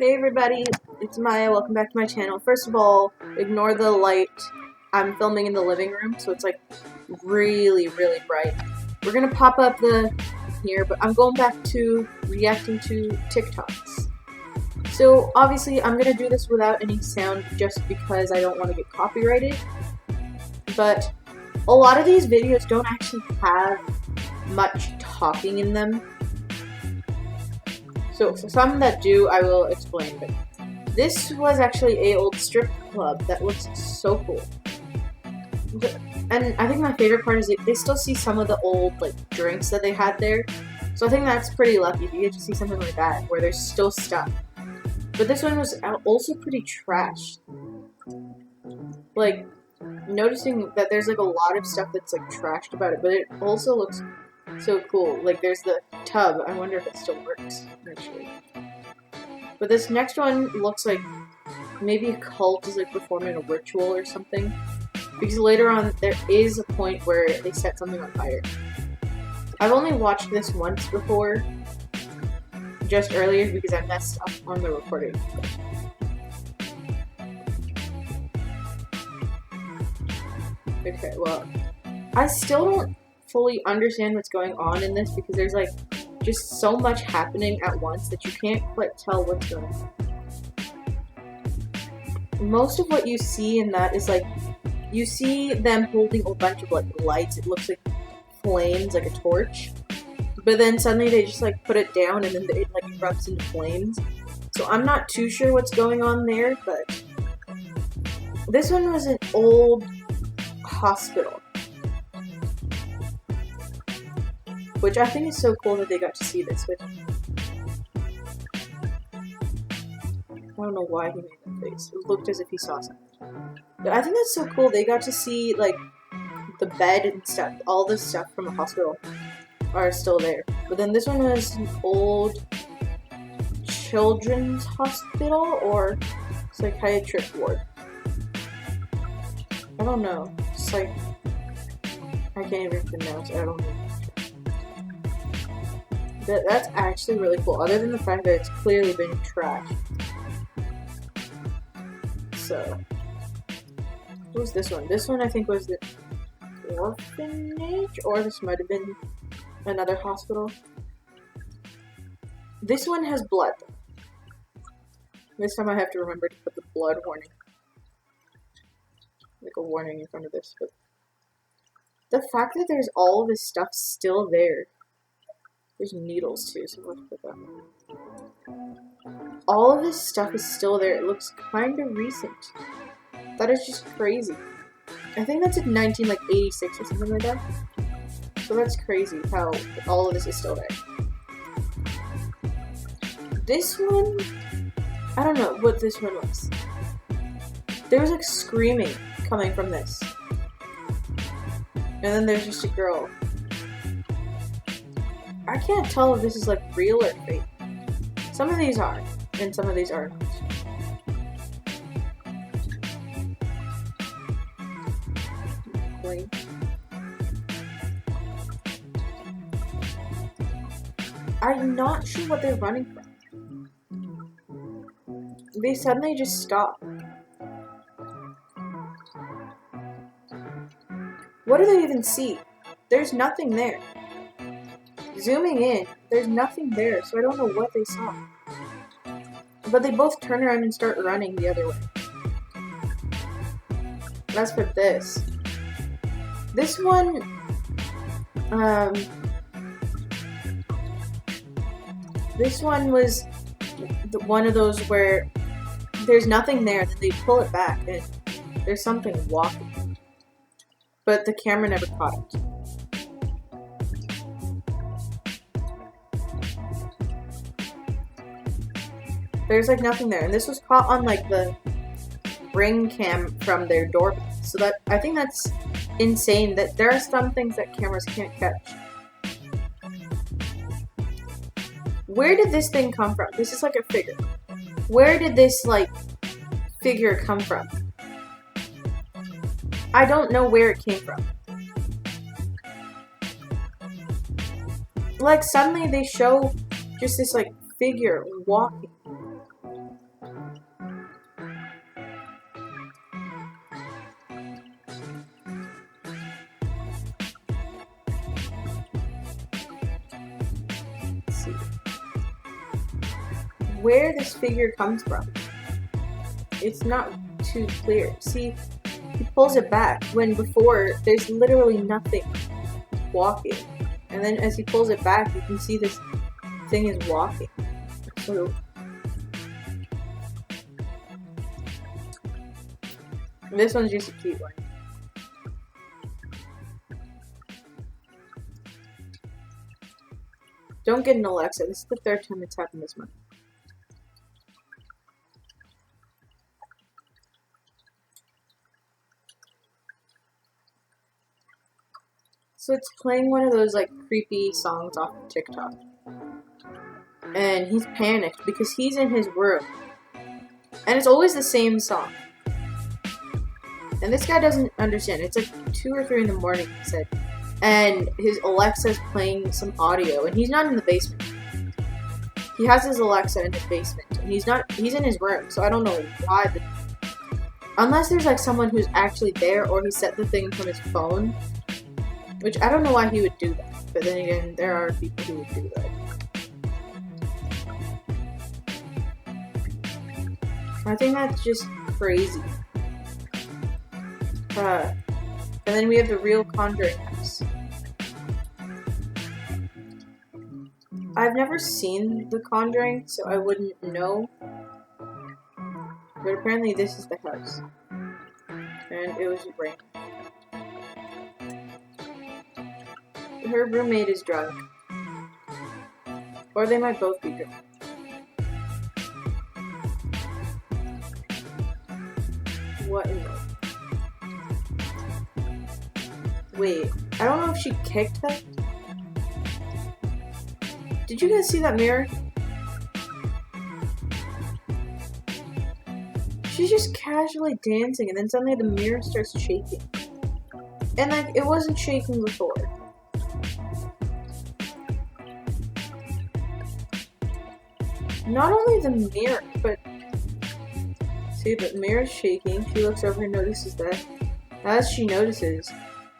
Hey everybody, it's Maya, welcome back to my channel. First of all, ignore the light. I'm filming in the living room, so it's like really bright. We're gonna pop up here, but I'm going back to reacting to TikToks. So obviously I'm gonna do this without any sound just because I don't want to get copyrighted. But a lot of these videos don't actually have much talking in them. So for some that do, I will explain. But this was actually a old strip club that looks so cool. And I think my favorite part is they still see some of the old drinks that they had there. So I think that's pretty lucky if you get to see something like that where there's still stuff. But this one was also pretty trash. Like, noticing that there's a lot of stuff that's trashed about it, but it also looks so cool. Like, there's the tub. I wonder if it still works, actually. But this next one looks like maybe a cult is performing a ritual or something. Because later on, there is a point where they set something on fire. I've only watched this once before, just earlier because I messed up on the recording. Okay, well, I still don't fully understand what's going on in this because there's just so much happening at once that you can't quite tell what's going on. Most of what you see in that is you see them holding a bunch of lights. It looks like flames, like a torch. But then suddenly they just put it down and then it erupts into flames. So I'm not too sure what's going on there, but this one was an old hospital, which I think is so cool that they got to see this. Which I don't know why he made that face. It looked as if he saw something. But I think that's so cool. They got to see the bed and stuff. All this stuff from the hospital are still there. But then this one was an old children's hospital or psychiatric ward. I don't know. It's I can't even pronounce it. I don't know. That's actually really cool, other than the fact that it's clearly been trashed. So, what was this one? This one I think was the orphanage, or this might have been another hospital. This one has blood. This time I have to remember to put the blood warning. A warning in front of this, but the fact that there's all of this stuff still there. There's needles too, so let's put that one. All of this stuff is still there. It looks kind of recent. That is just crazy. I think that's in 1986 or something like that. So that's crazy how all of this is still there. This one, I don't know what this one was. There was screaming coming from this. And then there's just a girl. I can't tell if this is real or fake. Some of these are, and some of these are not. I'm not sure what they're running from. They suddenly just stop. What do they even see? There's nothing there. Zooming in, there's nothing there, so I don't know what they saw. But they both turn around and start running the other way. As for this. This one, this one was one of those where there's nothing there, then they pull it back and there's something walking. But the camera never caught it. There's nothing there, and this was caught on the ring cam from their doorbell. So that I think that's insane that there are some things that cameras can't catch. Where did this thing come from? This is a figure. Where did this figure come from? I don't know where it came from. Suddenly they show just this figure walking. where this figure comes from. It's not too clear. See, he pulls it back when before there's literally nothing walking. And then as he pulls it back, you can see this thing is walking. So this one's just a cute one. Don't get an Alexa. This is the third time it's happened this month. So it's playing one of those like creepy songs off of TikTok. And he's panicked because he's in his room. And it's always the same song. And this guy doesn't understand. It's like 2 or 3 in the morning, he said. And his Alexa's playing some audio. And he's not in the basement. He has his Alexa in his basement. And he's in his room. So I don't know why. Unless there's like someone who's actually there, or he set the thing from his phone. Which I don't know why he would do that. But then again, there are people who would do that. I think that's just crazy. And then we have the real Conjuring house. I've never seen The Conjuring, so I wouldn't know. But apparently this is the house. And it was raining. Her roommate is drunk. Or they might both be drunk. What in the... Wait, I don't know if she kicked them. Did you guys see that mirror? She's just casually dancing and then suddenly the mirror starts shaking. And like, it wasn't shaking before. Not only the mirror, but... See, the mirror's shaking. She looks over and notices that. As she notices,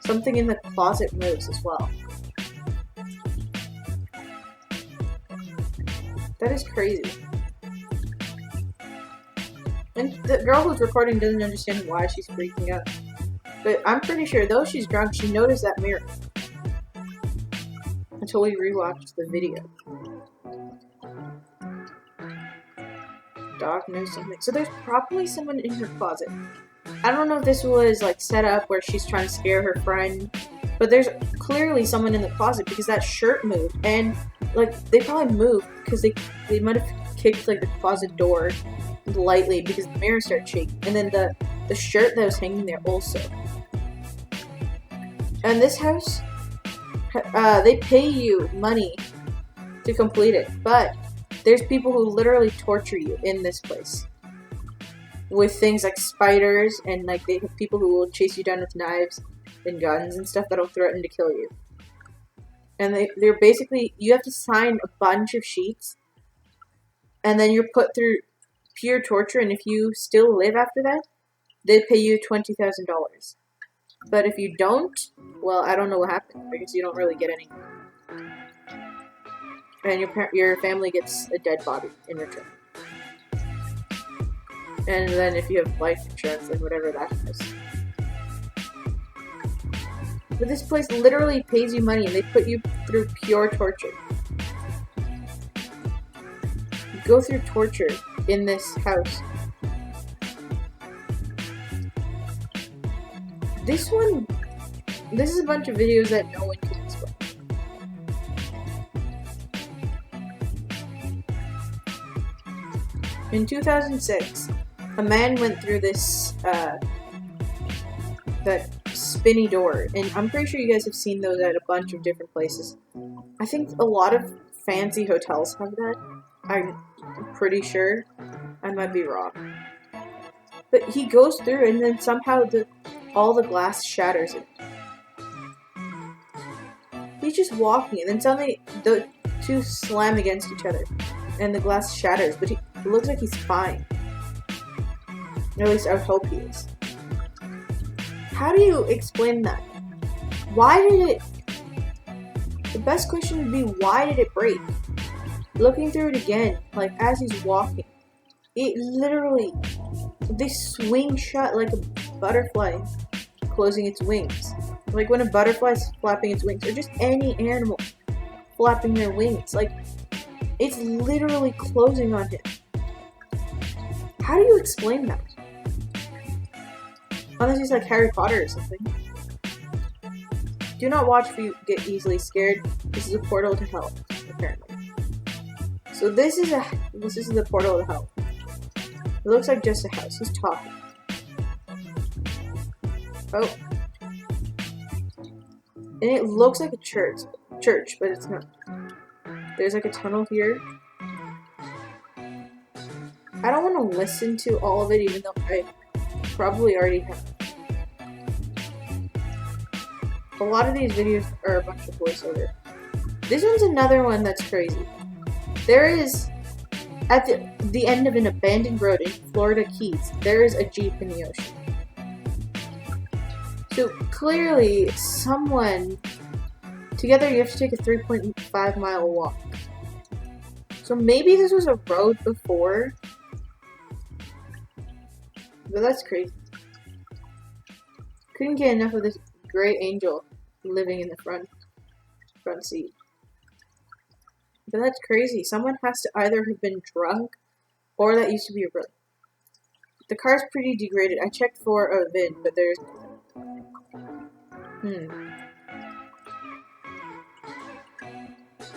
something in the closet moves as well. That is crazy. And the girl who's recording doesn't understand why she's freaking out. But I'm pretty sure, though she's drunk, she noticed that mirror. Until we rewatched the video. Dog knows something. So there's probably someone in her closet. I don't know if this was like set up where she's trying to scare her friend, but there's clearly someone in the closet because that shirt moved, and like they probably moved because they might have kicked like the closet door lightly because the mirror started shaking, and then the shirt that was hanging there also. And this house, they pay you money to complete it, but there's people who literally torture you in this place. With things like spiders, and like they have people who will chase you down with knives and guns and stuff that'll threaten to kill you. And they're basically, you have to sign a bunch of sheets, and then you're put through pure torture, and if you still live after that, they pay you $20,000. But if you don't, well, I don't know what happened, because you don't really get anything. And your family gets a dead body in return. And then if you have life insurance, then whatever that is. But this place literally pays you money and they put you through pure torture. You go through torture in this house. This is a bunch of videos that no one can explain. In 2006, a man went through this, that spinny door, and I'm pretty sure you guys have seen those at a bunch of different places. I think a lot of fancy hotels have that. I'm pretty sure. I might be wrong. But he goes through, and then somehow all the glass shatters it. He's just walking, and then suddenly the two slam against each other, and the glass shatters, but it looks like he's fine. At least I would hope he is. How do you explain that? Why did it... The best question would be, why did it break? looking through it again, like as he's walking, it literally, they swing shut like a butterfly closing its wings. Like when a butterfly's flapping its wings, or just any animal flapping their wings. Like, it's literally closing on him. How do you explain that? Unless he's like Harry Potter or something. Do not watch if you get easily scared. This is a portal to hell, apparently. So this is the portal to hell. It looks like just a house. He's talking. Oh. And it looks like a church, but it's not. There's like a tunnel here. I don't want to listen to all of it, even though I probably already have. A lot of these videos are a bunch of voiceover. This one's another one that's crazy. There is, at the end of an abandoned road in Florida Keys, there is a Jeep in the ocean. So clearly, someone, together you have to take a 3.5 mile walk. So maybe this was a road before, but that's crazy. Couldn't get enough of this gray angel living in the front seat. But that's crazy. Someone has to either have been drunk, or that used to be a road. The car's pretty degraded. I checked for a VIN, but there's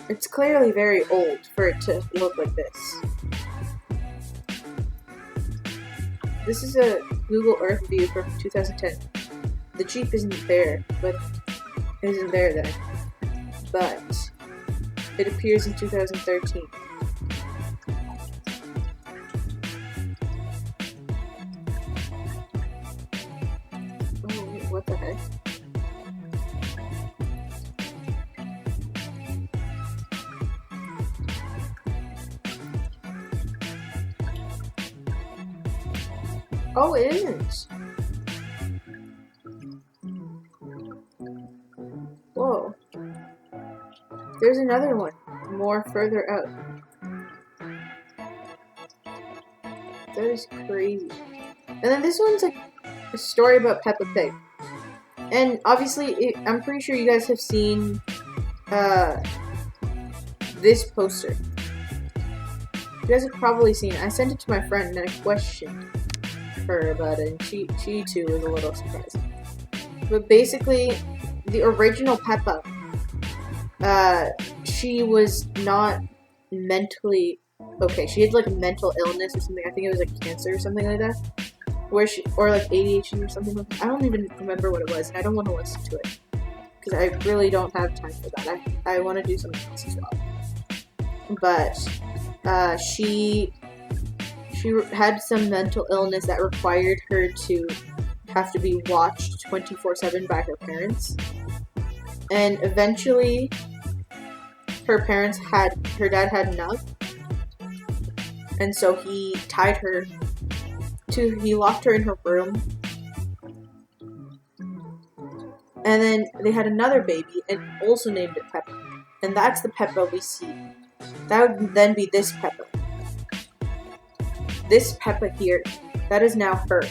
It's clearly very old for it to look like this. This is a Google Earth view from 2010. The Jeep isn't there then. But it appears in 2013. Oh, what the heck? Oh, it isn't. Whoa. There's another one, more further out. That is crazy. And then this one's like a story about Peppa Pig. And obviously, I'm pretty sure you guys have seen this poster. You guys have probably seen it. I sent it to my friend and I questioned her about it, and she too was a little surprised. But basically, the original Peppa, she was not mentally okay. She had like a mental illness or something. I think it was like cancer or something like that. Or like ADHD or something like that. I don't even remember what it was, and I don't want to listen to it because I really don't have time for that. I want to do something else as well. But she had some mental illness that required her to have to be watched 24/7 by her parents. And eventually, her dad had enough. And so he he locked her in her room. And then they had another baby and also named it Peppa. And that's the Peppa we see. That would then be this Peppa. This Peppa here, that is now her.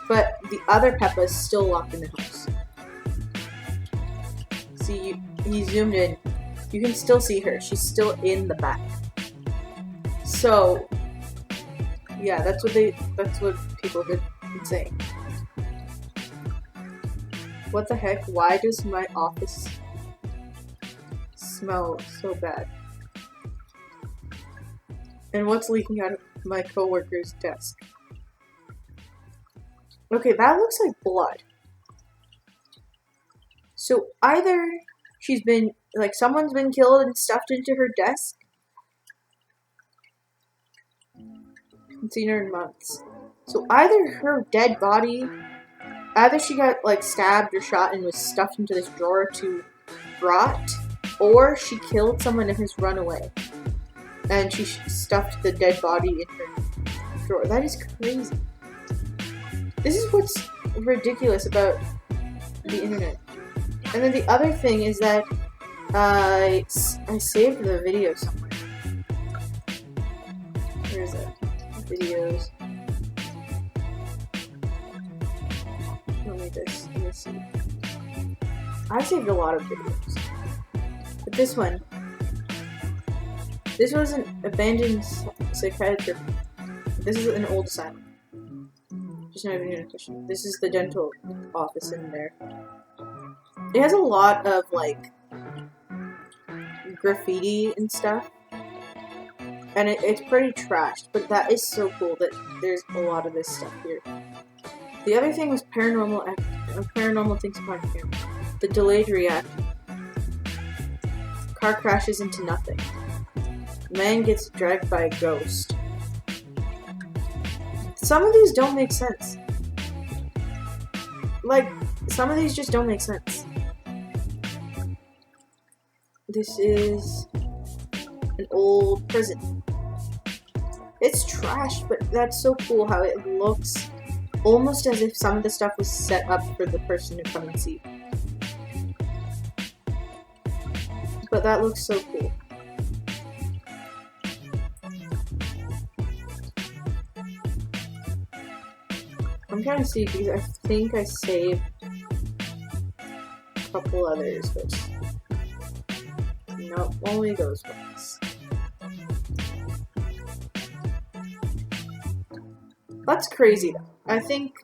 But the other Peppa is still locked in the house. See, he zoomed in. You can still see her. She's still in the back. So, yeah, that's what people have been saying. What the heck? Why does my office smell so bad? And what's leaking out of my coworker's desk? Okay, that looks like blood. So either someone's been killed and stuffed into her desk. I haven't seen her in months. So either her dead body, either she got stabbed or shot and was stuffed into this drawer to rot, or she killed someone and has run away. And she stuffed the dead body in her drawer. That is crazy. This is what's ridiculous about the internet. And then the other thing is that I saved the video somewhere. Where's that? Videos. Let me see. I've saved a lot of videos. But this one. This was an abandoned psychiatric. This is an old asylum. Just not even gonna question. This is the dental office in there. It has a lot of like graffiti and stuff, and it's pretty trashed. But that is so cool that there's a lot of this stuff here. The other thing was paranormal things upon camera. The delayed reaction. Car crashes into nothing. Man gets dragged by a ghost. Some of these don't make sense. Like, some of these just don't make sense. This is an old prison. It's trash, but that's so cool how it looks almost as if some of the stuff was set up for the person to come and see. But that looks so cool. I'm trying to see because I think I saved a couple others, but nope, only those ones. That's crazy though. I think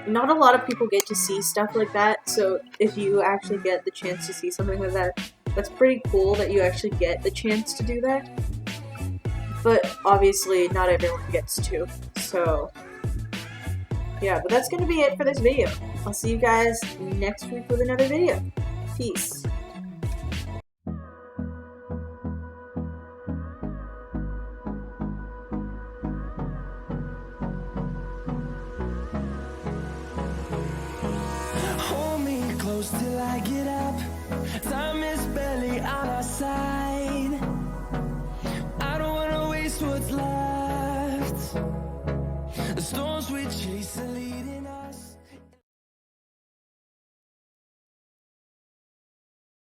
not a lot of people get to see stuff like that, so if you actually get the chance to see something like that, that's pretty cool that you actually get the chance to do that. But obviously not everyone gets to, so yeah, but that's gonna be it for this video. I'll see you guys next week with another video. Peace. Hold me close till I get up. Time is better.